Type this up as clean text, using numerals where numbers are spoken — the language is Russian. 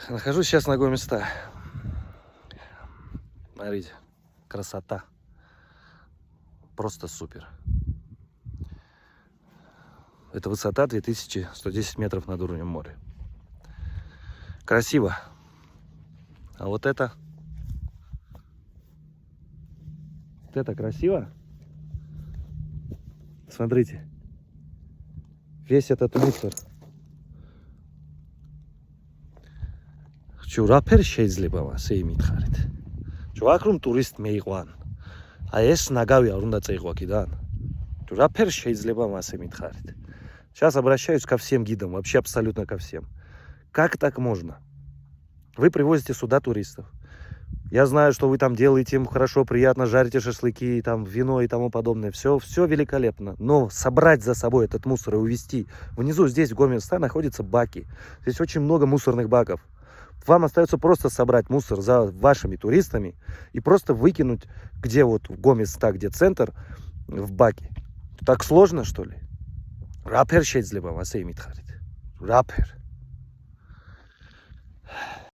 Нахожусь сейчас на Гоме-100. Смотрите, красота. Просто супер. Это высота 2110 метров над уровнем моря. Красиво. А вот это красиво. Смотрите. Весь этот мусор. Ջուրափեր შეიძლება ასე იმითხარით. Ջուրակրում ტուրիստ მეიყვან. Აი ეს ნაგავია უნდა წაიღო აქედან. Ջուրափեր შეიძლება ასე მითხარით. Сейчас обращаюсь ко всем гидам, вообще абсолютно ко всем. Как так можно? Вы привозите сюда туристов. Я знаю, что вы там делаете им хорошо, приятно, жарите шашлыки, там вино и тому подобное. Все великолепно. Но собрать за собой этот мусор и увезти. Внизу здесь в Гоме-100 находятся баки. Здесь очень много мусорных баков. Вам остается просто собрать мусор за вашими туристами и просто выкинуть, где вот в Гоме-100, где центр, в баки. Так сложно, что ли? Рапер შეიძლება ასე იმითხარით. Рапер.